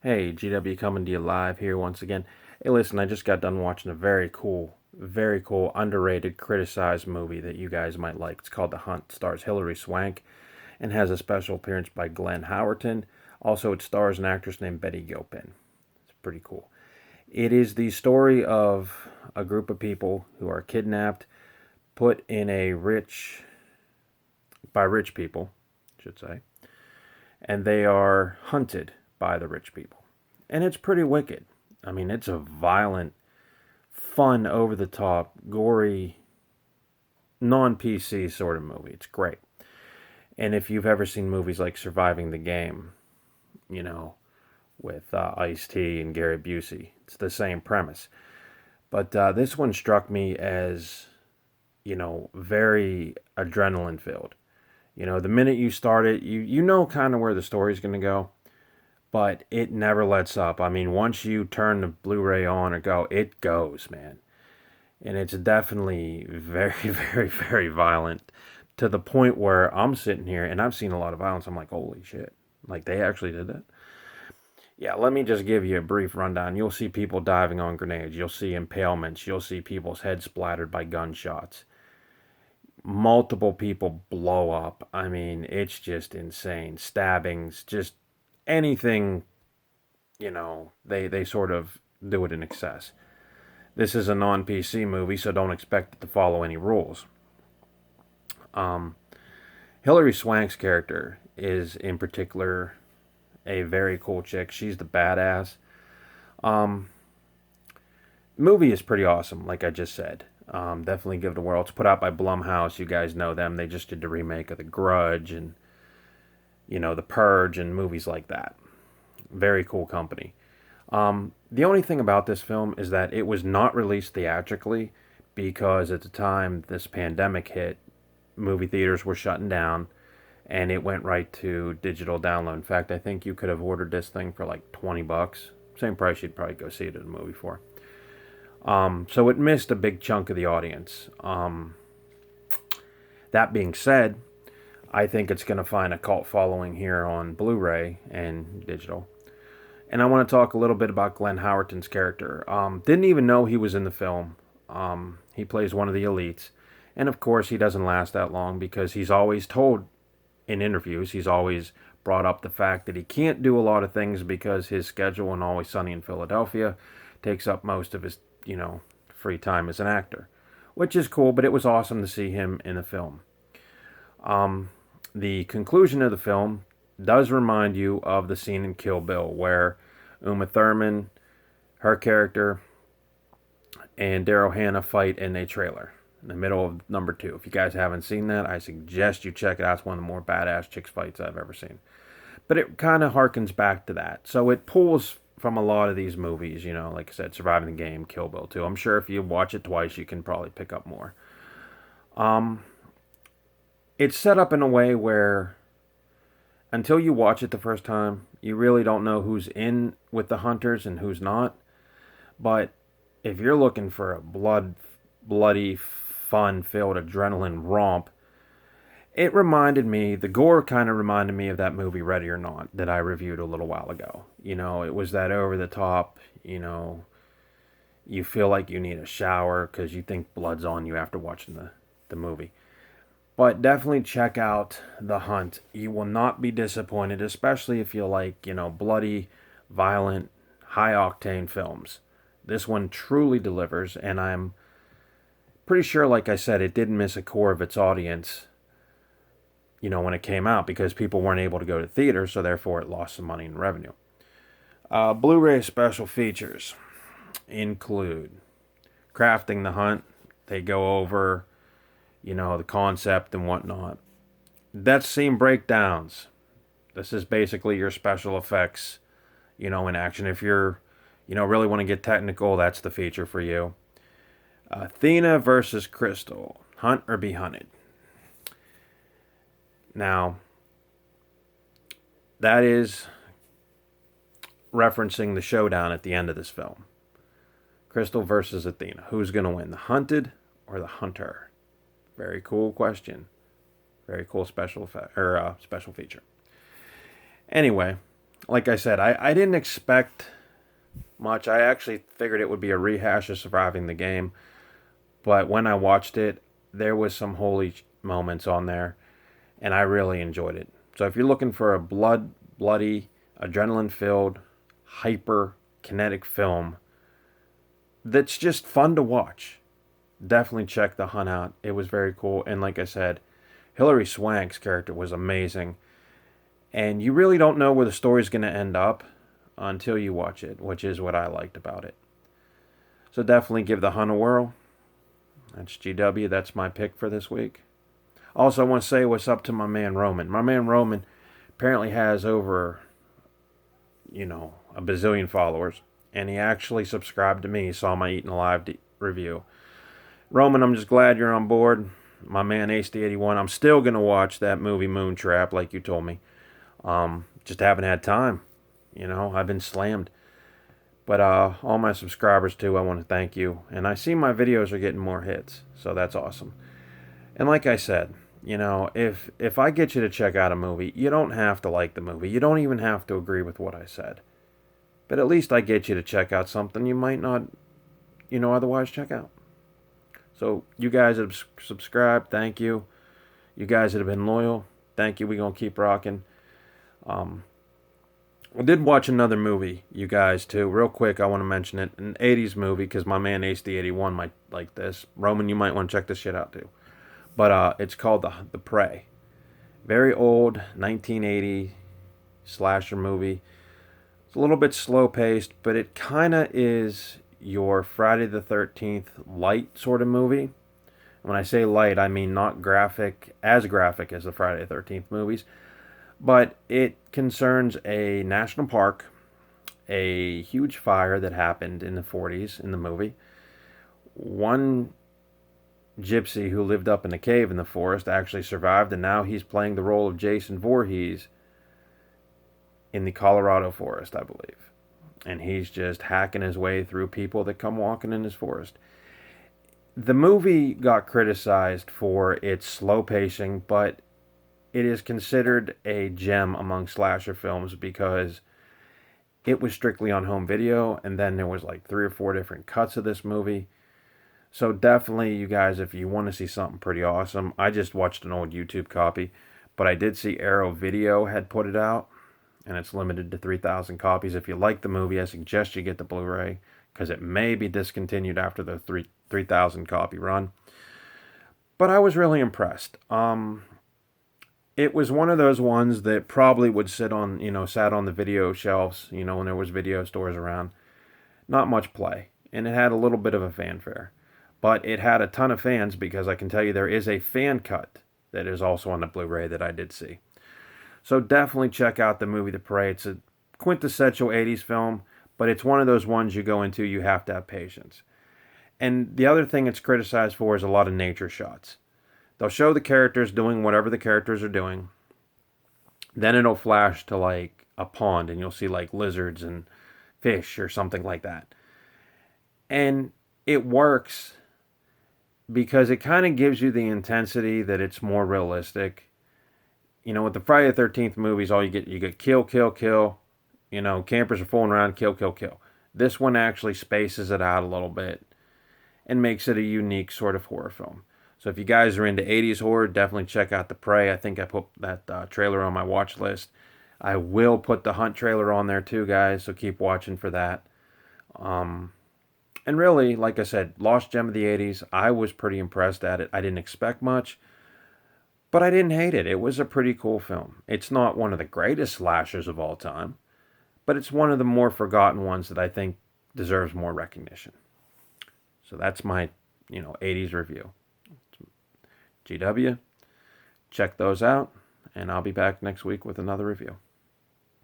Hey, GW coming to you live here once again. Hey, listen, I just got done watching a very cool, underrated, criticized movie that you guys might like. It's called The Hunt. Stars Hilary Swank and has a special appearance by Glenn Howerton. Also, it stars an actress named Betty Gilpin. It's pretty cool. It is the story of a group of people who are kidnapped, put in a by rich people, I should say, and they are hunted by the rich people. And it's pretty wicked. I mean, it's a violent, fun, over the top, gory, non PC sort of movie. It's great. And if you've ever seen movies like Surviving the Game, you know, with Ice-T and Gary Busey, it's the same premise. But this one struck me as, very adrenaline filled. The minute you start it, you know kind of where the story's going to go, but it never lets up. I mean, once you turn the Blu-ray on or go, it goes, man. And it's definitely very, very violent to the point where I'm sitting here and I've seen a lot of violence. I'm like, holy shit. Like, they actually did that? Yeah, let me just give you a brief rundown. You'll see people diving on grenades. You'll see impalements. You'll see people's heads splattered by gunshots. Multiple people blow up. I mean, it's just insane. Stabbings, just anything, they sort of do it in excess. This is a non PC movie, so don't expect it to follow any rules. Um, Hilary Swank's character is, in particular, a very cool chick. She's the badass. Um, Movie is pretty awesome, like I just said. Definitely give it a whirl. It's put out by Blumhouse. You guys know them. They just did the remake of The Grudge and, The Purge and movies like that. Very cool company. The only thing about this film is that it was not released theatrically because at the time this pandemic hit, movie theaters were shutting down and it went right to digital download. In fact, I think you could have ordered this thing for like 20 bucks. Same price you'd probably go see it at a movie for. So it missed a big chunk of the audience. That being said, I think it's going to find a cult following here on Blu ray and digital. And I want to talk a little bit about Glenn Howerton's character. Didn't even know he was in the film. He plays one of the elites. And of course, he doesn't last that long because he's always told in interviews, he's always brought up the fact that he can't do a lot of things because his schedule in Always Sunny in Philadelphia takes up most of his, free time as an actor, which is cool, but it was awesome to see him in a film. The conclusion of the film does remind you of the scene in Kill Bill where Uma Thurman, her character, and Daryl Hannah fight in a trailer in the middle of number two. If you guys haven't seen that, I suggest you check it out. It's one of the more badass chicks fights I've ever seen. But it kind of harkens back to that. So it pulls from a lot of these movies, like I said, Surviving the Game, Kill Bill 2. I'm sure if you watch it twice, you can probably pick up more. Um, it's set up in a way where until you watch it the first time, you really don't know who's in with the hunters and who's not. But if you're looking for a bloody, fun-filled adrenaline romp, the gore kind of reminded me of that movie Ready or Not that I reviewed a little while ago. It was that over the top, you feel like you need a shower because you think blood's on you after watching the movie. But definitely check out The Hunt. You will not be disappointed, especially if you like, bloody, violent, high octane films. This one truly delivers, and I'm pretty sure, like I said, it didn't miss a core of its audience, when it came out because people weren't able to go to theaters, so therefore it lost some money in revenue. Blu ray special features include Crafting the Hunt. They go over, the concept and whatnot. Death scene breakdowns. This is basically your special effects, in action. If you're, really want to get technical, that's the feature for you. Athena versus Crystal. Hunt or be hunted. Now, that is referencing the showdown at the end of this film. Crystal versus Athena. Who's going to win, the hunted or the hunter? Very cool question. Very cool special effect or special feature. Anyway, Like I said, I didn't expect much. I actually figured it would be a rehash of Surviving the Game. But when I watched it, there was some holy moments on there, and I really enjoyed it. So if you're looking for a bloody, adrenaline-filled, hyper kinetic film that's just fun to watch, definitely check The Hunt out. It was very cool, and like I said, Hilary Swank's character was amazing, and you really don't know where the story's going to end up until you watch it, which is what I liked about it. So definitely give The Hunt a whirl. That's GW. That's my pick for this week. Also, I want to say what's up to my man Roman. My man Roman apparently has over, a bazillion followers. And he actually subscribed to me. He saw my Eaten Alive review. Roman, I'm just glad you're on board. My man Ace81. I'm still going to watch that movie Moontrap like you told me. Just haven't had time. I've been slammed. But all my subscribers too, I want to thank you. And I see my videos are getting more hits. So that's awesome. And like I said, if I get you to check out a movie, you don't have to like the movie. You don't even have to agree with what I said. But at least I get you to check out something you might not, otherwise check out. So you guys that have subscribed, thank you. You guys that have been loyal, thank you. We're going to keep rocking. I did watch another movie, you guys, too. Real quick, I want to mention it. An 80s movie, because my man Ace the 81 might like this. Roman, you might want to check this shit out, too. But it's called The Prey. Very old, 1980 slasher movie. It's a little bit slow-paced, but it kind of is your Friday the 13th light sort of movie. When I say light, I mean not as graphic as the Friday the 13th movies. But it concerns a national park, a huge fire that happened in the 40s in the movie. One gypsy who lived up in a cave in the forest actually survived, and now he's playing the role of Jason Voorhees in the Colorado forest, I believe. And he's just hacking his way through people that come walking in his forest. The movie got criticized for its slow pacing, but it is considered a gem among slasher films because it was strictly on home video, and then there was like 3 or 4 different cuts of this movie. So definitely, you guys, if you want to see something pretty awesome, I just watched an old YouTube copy, but I did see Arrow Video had put it out, and it's limited to 3,000 copies. If you like the movie, I suggest you get the Blu-ray, because it may be discontinued after the 3,000 copy run. But I was really impressed. It was one of those ones that probably would sat on the video shelves, when there was video stores around. Not much play. And it had a little bit of a fanfare. But it had a ton of fans, because I can tell you there is a fan cut that is also on the Blu-ray that I did see. So definitely check out the movie The Prey. It's a quintessential 80s film, but it's one of those ones you go into, you have to have patience. And the other thing it's criticized for is a lot of nature shots. They'll show the characters doing whatever the characters are doing. Then it'll flash to like a pond, and you'll see like lizards and fish or something like that. And it works because it kind of gives you the intensity that it's more realistic. With the Friday the 13th movies, you get kill, kill, kill. Campers are fooling around, kill, kill, kill. This one actually spaces it out a little bit and makes it a unique sort of horror film. So if you guys are into 80s horror, definitely check out The Prey. I think I put that trailer on my watch list. I will put the Hunt trailer on there too, guys, so keep watching for that. And really, like I said, lost gem of the 80s. I was pretty impressed at it. I didn't expect much, but I didn't hate it. It was a pretty cool film. It's not one of the greatest slashers of all time, but it's one of the more forgotten ones that I think deserves more recognition. So that's my, 80s review. GW, check those out, and I'll be back next week with another review.